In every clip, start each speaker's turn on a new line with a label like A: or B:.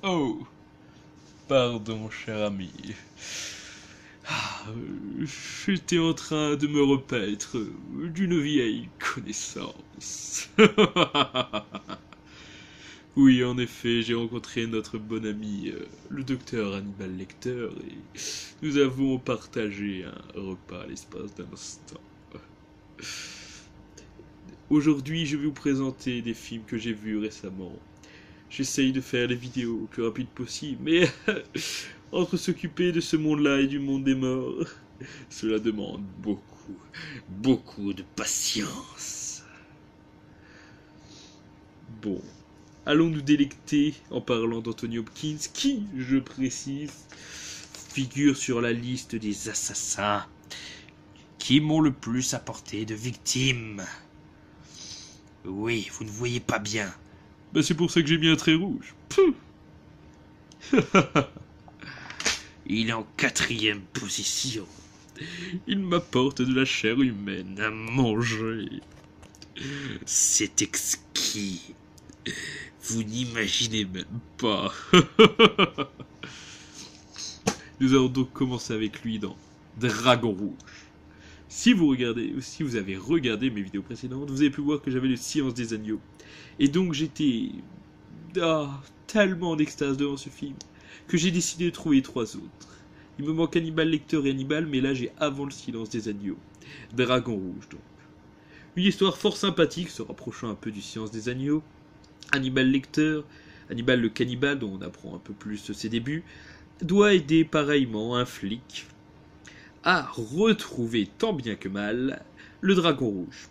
A: Oh, pardon, cher ami. J'étais en train de me repaître d'une vieille connaissance. Oui, en effet, j'ai rencontré notre bon ami, le docteur Hannibal Lecter, et nous avons partagé un repas à l'espace d'un instant. Aujourd'hui, je vais vous présenter des films que j'ai vus récemment. J'essaye de faire les vidéos le plus rapide possible, mais entre s'occuper de ce monde-là et du monde des morts, cela demande beaucoup, beaucoup de patience. Bon, allons nous délecter en parlant d'Anthony Hopkins, qui, je précise, figure sur la liste des assassins qui m'ont le plus apporté de victimes. Oui, vous ne voyez pas bien. Ben c'est pour ça que j'ai mis un trait rouge. Il est en 4e position. Il m'apporte de la chair humaine à manger. C'est exquis. Vous n'imaginez même pas. Nous allons donc commencer avec lui dans Dragon Rouge. Si vous avez regardé mes vidéos précédentes, vous avez pu voir que j'avais le Silence des Agneaux. Et donc j'étais tellement en extase devant ce film que j'ai décidé de trouver 3 autres. Il me manque Hannibal Lecter et Hannibal, mais là j'ai avant le Silence des Agneaux. Dragon Rouge donc. Une histoire fort sympathique, se rapprochant un peu du Silence des Agneaux. Hannibal Lecter, Hannibal le cannibale, dont on apprend un peu plus ses débuts, doit aider pareillement un flic à retrouver tant bien que mal le Dragon Rouge.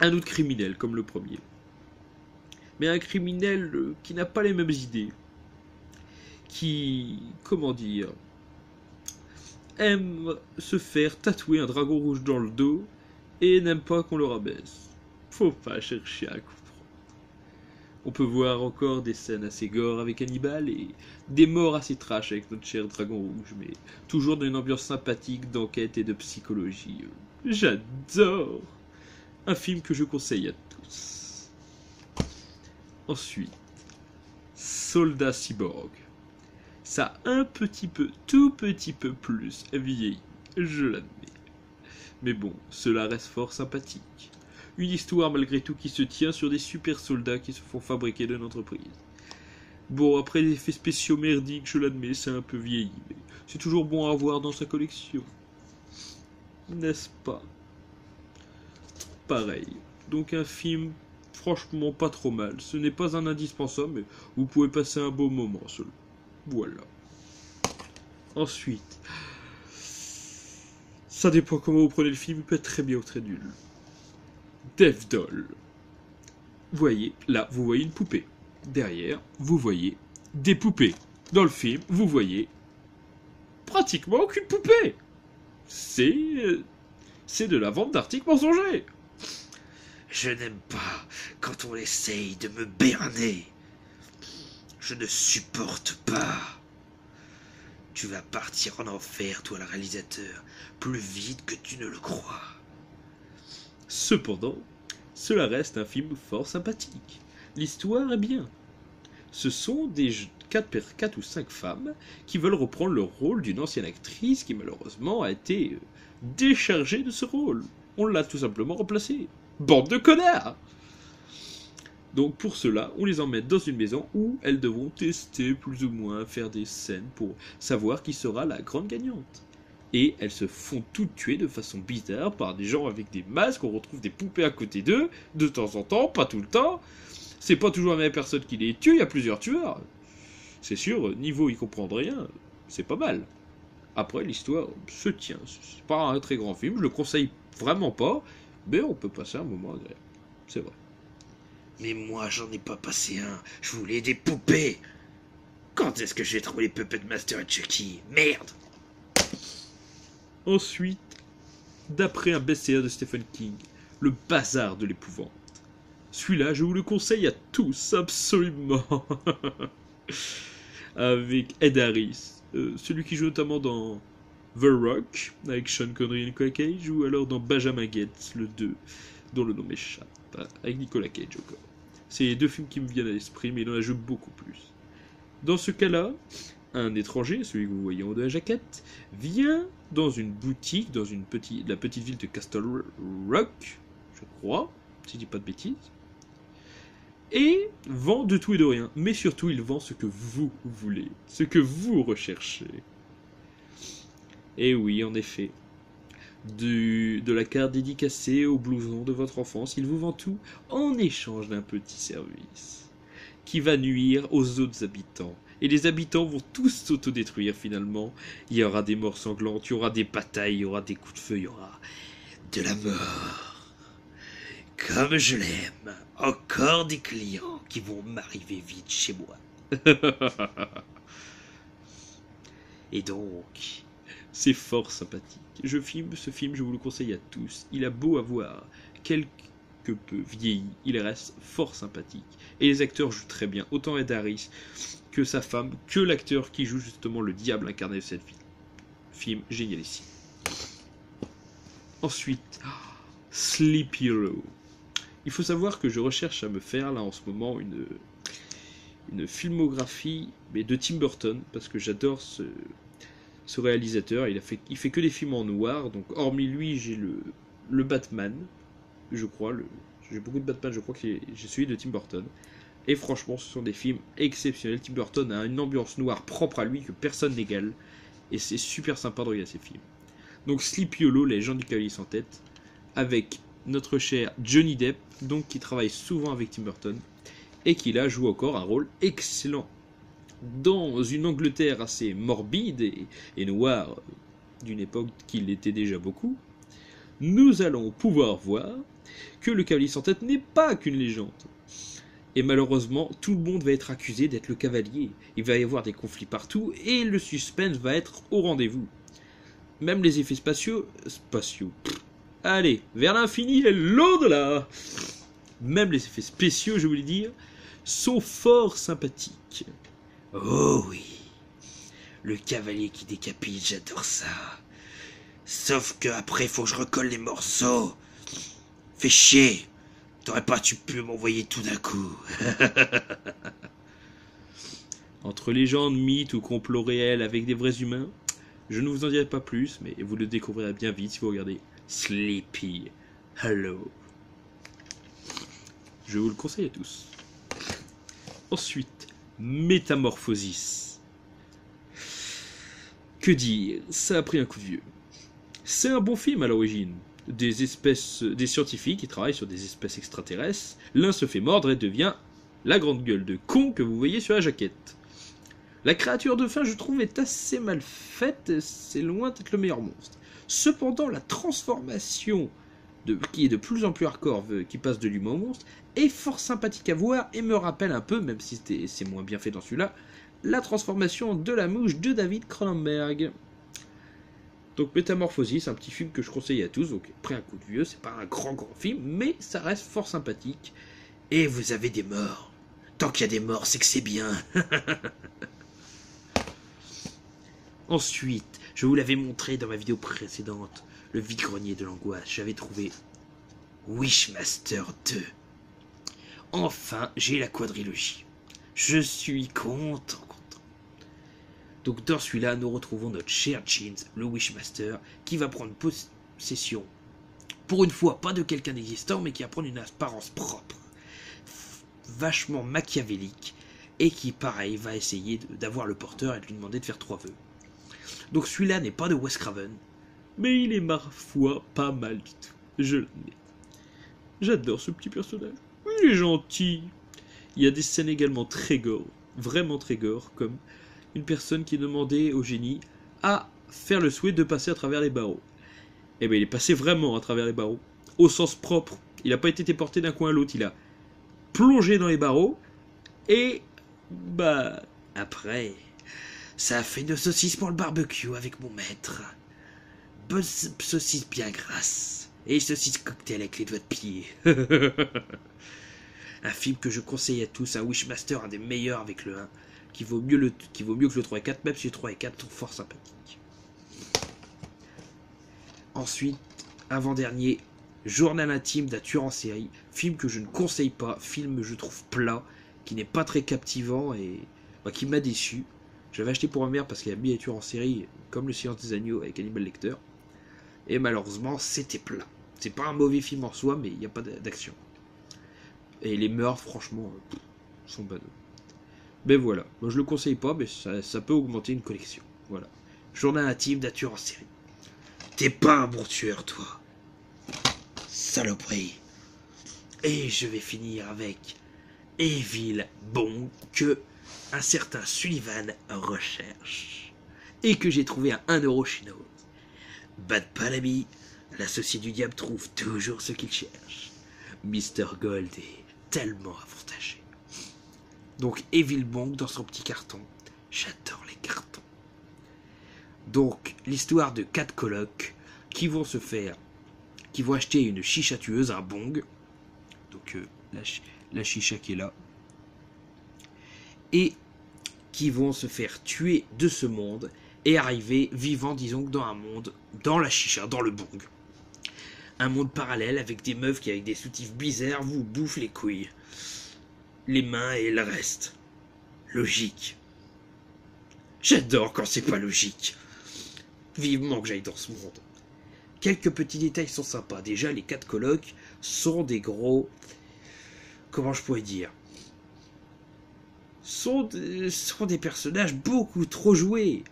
A: Un autre criminel comme le premier. Mais un criminel qui n'a pas les mêmes idées. Qui, comment dire, aime se faire tatouer un dragon rouge dans le dos et n'aime pas qu'on le rabaisse. Faut pas chercher à comprendre. On peut voir encore des scènes assez gore avec Hannibal et des morts assez trash avec notre cher dragon rouge, mais toujours dans une ambiance sympathique d'enquête et de psychologie. J'adore! Un film que je conseille à tous. Ensuite, Soldat Cyborg. Ça a un petit peu, tout petit peu plus vieilli, je l'admets. Mais bon, cela reste fort sympathique. Une histoire malgré tout qui se tient sur des super soldats qui se font fabriquer d'une entreprise. Bon, après les effets spéciaux merdiques, je l'admets, c'est un peu vieilli, mais c'est toujours bon à avoir dans sa collection. N'est-ce pas? Pareil. Donc un film franchement pas trop mal. Ce n'est pas un indispensable, mais vous pouvez passer un beau moment seulement. Voilà. Ensuite, ça dépend comment vous prenez le film, il peut être très bien ou très nul. Death Doll. Vous voyez, là, vous voyez une poupée. Derrière, vous voyez des poupées. Dans le film, vous voyez pratiquement aucune poupée. C'est de la vente d'articles mensongers.
B: Je n'aime pas quand on essaye de me berner. Je ne supporte pas. Tu vas partir en enfer, toi le réalisateur, plus vite que tu ne le crois.
A: Cependant, cela reste un film fort sympathique. L'histoire est bien. Ce sont des 4 ou 5 femmes qui veulent reprendre le rôle d'une ancienne actrice qui malheureusement a été déchargée de ce rôle. On l'a tout simplement remplacée. Bande de connards! Donc pour cela, on les emmène dans une maison où elles devront tester plus ou moins, faire des scènes pour savoir qui sera la grande gagnante. Et elles se font toutes tuer de façon bizarre par des gens avec des masques, on retrouve des poupées à côté d'eux, de temps en temps, pas tout le temps. C'est pas toujours la même personne qui les tue, il y a plusieurs tueurs. C'est sûr, niveau ils comprennent rien, c'est pas mal. Après l'histoire se tient, c'est pas un très grand film, je le conseille vraiment pas, mais on peut passer un moment agréable, c'est vrai.
B: Mais moi, j'en ai pas passé un. Je voulais des poupées. Quand est-ce que j'ai trouvé les Puppet Master et Chucky? Merde!
A: Ensuite, d'après un best-seller de Stephen King, Le Bazar de l'épouvante. Celui-là, je vous le conseille à tous, absolument. Avec Ed Harris, celui qui joue notamment dans The Rock, avec Sean Connery et Nicolas Cage, ou alors dans Benjamin Gates, le 2, dont le nom m'échappe, avec Nicolas Cage encore. C'est les 2 films qui me viennent à l'esprit, mais il en a joué beaucoup plus. Dans ce cas-là, un étranger, celui que vous voyez en haut de la jaquette, vient dans une boutique, dans la petite ville de Castle Rock, je crois, si je dis pas de bêtises, et vend de tout et de rien. Mais surtout, il vend ce que vous voulez, ce que vous recherchez. Et oui, en effet, de la carte dédicacée au blouson de votre enfance, il vous vend tout en échange d'un petit service qui va nuire aux autres habitants. Et les habitants vont tous s'autodétruire finalement. Il y aura des morts sanglantes, il y aura des batailles, il y aura des coups de feu, il y aura
B: De la mort. Comme je l'aime. Encore des clients qui vont m'arriver vite chez moi. Et donc,
A: c'est fort sympathique. Ce film, je vous le conseille à tous. Il a beau avoir quelque peu vieilli, il reste fort sympathique. Et les acteurs jouent très bien, autant Ed Harris que sa femme, que l'acteur qui joue justement le diable incarné de cette vie. Film génialissime. Ensuite, Sleepy Hollow. Il faut savoir que je recherche à me faire là en ce moment une filmographie mais de Tim Burton, parce que j'adore ce réalisateur. Il fait que des films en noir, donc hormis lui, j'ai le Batman, je crois. J'ai beaucoup de Batman, je crois que j'ai celui de Tim Burton. Et franchement, ce sont des films exceptionnels. Tim Burton a une ambiance noire propre à lui que personne n'égale. Et c'est super sympa de regarder ces films. Donc Sleepy Hollow, la légende du cavalier sans tête, avec notre cher Johnny Depp, donc qui travaille souvent avec Tim Burton, et qui là joue encore un rôle excellent. Dans une Angleterre assez morbide et noire, d'une époque qui l'était déjà beaucoup, nous allons pouvoir voir que le cavalier sans tête n'est pas qu'une légende. Et malheureusement, tout le monde va être accusé d'être le cavalier. Il va y avoir des conflits partout et le suspense va être au rendez-vous. Même les effets spatiaux. Allez, vers l'infini et l'au-delà. Même les effets spéciaux, je voulais dire, sont fort sympathiques.
B: Oh oui. Le cavalier qui décapite, j'adore ça. Sauf que après, faut que je recolle les morceaux. Fais chier. T'aurais pas pu m'envoyer tout d'un coup.
A: Entre légendes, mythes ou complots réels avec des vrais humains, je ne vous en dirai pas plus, mais vous le découvrirez bien vite si vous regardez Sleepy Hollow. Je vous le conseille à tous. Ensuite, Métamorphosis. Que dire, ça a pris un coup de vieux. C'est un bon film à l'origine. Des scientifiques qui travaillent sur des espèces extraterrestres. L'un se fait mordre et devient la grande gueule de con que vous voyez sur la jaquette. La créature de fin, je trouve, est assez mal faite. C'est loin d'être le meilleur monstre. Cependant, la transformation qui est de plus en plus hardcore, qui passe de l'humain au monstre, est fort sympathique à voir et me rappelle un peu, même si c'est moins bien fait dans celui-là, la transformation de la mouche de David Cronenberg. Donc Métamorphosis, un petit film que je conseille à tous, donc après un coup de vieux, c'est pas un grand film, mais ça reste fort sympathique.
B: Et vous avez des morts. Tant qu'il y a des morts, c'est que c'est bien. Ensuite, je vous l'avais montré dans ma vidéo précédente, le vide-grenier de l'angoisse. J'avais trouvé Wishmaster 2. Enfin, j'ai la quadrilogie. Je suis content. Donc dans celui-là, nous retrouvons notre cher Jeans, le Wishmaster, qui va prendre possession, pour une fois, pas de quelqu'un d'existant, mais qui va prendre une apparence propre, vachement machiavélique, et qui, pareil, va essayer d'avoir le porteur et de lui demander de faire 3 vœux. Donc celui-là n'est pas de Wes Craven, mais il est, ma foi, pas mal du tout. Je l'admets. J'adore ce petit personnage. Il est gentil. Il y a des scènes également très gore, vraiment très gore, comme une personne qui demandait au génie à faire le souhait de passer à travers les barreaux. Et bien il est passé vraiment à travers les barreaux, au sens propre. Il n'a pas été porté d'un coin à l'autre, il a plongé dans les barreaux, et bah après, ça a fait une saucisse pour le barbecue avec mon maître. Bonne saucisse bien grasse, et saucisse cocktail avec les doigts de pied. Un film que je conseille à tous, un Wishmaster, un des meilleurs avec le 1, qui vaut mieux que le 3 et 4, même si le 3 et 4 sont fort sympathiques. Ensuite, avant-dernier, Journal intime d'un tueur en série, film que je ne conseille pas, film je trouve plat, qui n'est pas très captivant, et
A: bah, qui m'a déçu. J'avais acheté pour ma mère parce qu'il y a une miniature en série, comme Le Silence des Agneaux avec Hannibal Lecter. Et malheureusement, c'était plat. C'est pas un mauvais film en soi, mais il n'y a pas d'action. Et les meurtres, franchement, sont banaux. Mais voilà, moi je le conseille pas, mais ça peut augmenter une collection. Voilà. Journal intime d'un tueur en série.
B: T'es pas un bon tueur, toi. Saloperie. Et je vais finir avec Evil Bong que un certain Sullivan recherche. Et que j'ai trouvé à 1€ chez Nose. Bad pas l'ami, l'associé du diable trouve toujours ce qu'il cherche. Mr. Gold est tellement avantagé. Donc Evil Bong dans son petit carton. J'adore les cartons. Donc l'histoire de 4 colocs qui vont acheter une chicha tueuse, un bong. Donc la chicha qui est là. Et qui vont se faire tuer de ce monde et arriver vivant, disons, dans un monde, dans la chicha, dans le bong. Un monde parallèle avec des meufs qui, avec des soutifs bizarres, vous bouffent les couilles, les mains et le reste. Logique. J'adore quand c'est pas logique. Vivement que j'aille dans ce monde. Quelques petits détails sont sympas. Déjà, les 4 colocs sont des gros... Comment je pourrais dire, sont des personnages beaucoup trop joués.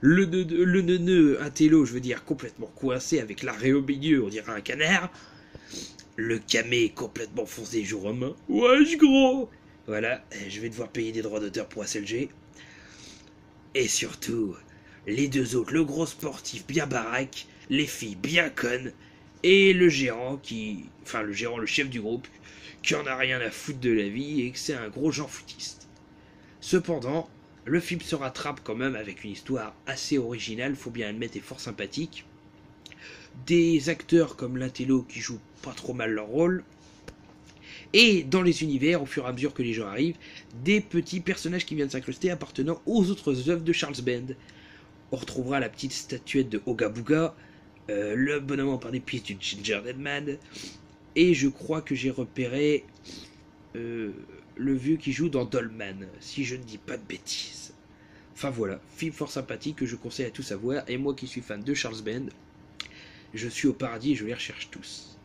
B: Le neuneu, un télo, je veux dire, complètement coincé avec l'arrêt au milieu, on dirait un canard. Le camé complètement foncé jour en main. Wesh gros. Voilà, je vais devoir payer des droits d'auteur pour SLG. Et surtout, les 2 autres, le gros sportif bien baraque, les filles bien connes, et le gérant le chef du groupe, qui en a rien à foutre de la vie et que c'est un gros genre foutiste. Cependant, le film se rattrape quand même avec une histoire assez originale, faut bien admettre, et fort sympathique. Des acteurs comme l'intello qui jouent pas trop mal leur rôle. Et dans les univers, au fur et à mesure que les gens arrivent, des petits personnages qui viennent s'incruster appartenant aux autres œuvres de Charles Band. On retrouvera la petite statuette de Oga Booga, le bonhomme par des pièces du Gingerbread Man, et je crois que j'ai repéré le vieux qui joue dans Dollman, si je ne dis pas de bêtises. Enfin voilà, film fort sympathique que je conseille à tous à voir, et moi qui suis fan de Charles Band, je suis au paradis et je les recherche tous.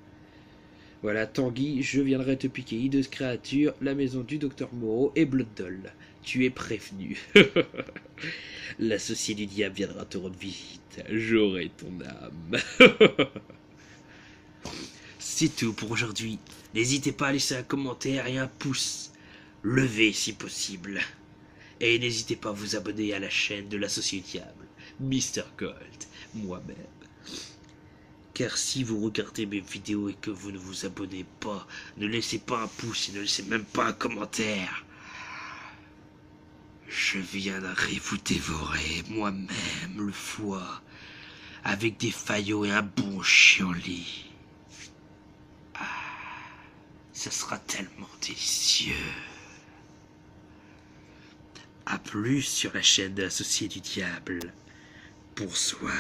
B: Voilà, Tanguy, je viendrai te piquer hideuse créature, la maison du docteur Moreau et Blood Doll. Tu es prévenu. L'associé du diable viendra te rendre visite. J'aurai ton âme. C'est tout pour aujourd'hui. N'hésitez pas à laisser un commentaire et un pouce levé si possible. Et n'hésitez pas à vous abonner à la chaîne de l'associé du diable, Mr. Gold, moi-même. Car si vous regardez mes vidéos et que vous ne vous abonnez pas, ne laissez pas un pouce et ne laissez même pas un commentaire, je viendrai vous dévorer moi-même le foie avec des faillots et un bon chienlit. Ce sera tellement délicieux. A plus sur la chaîne de l'associé du diable. Bonsoir.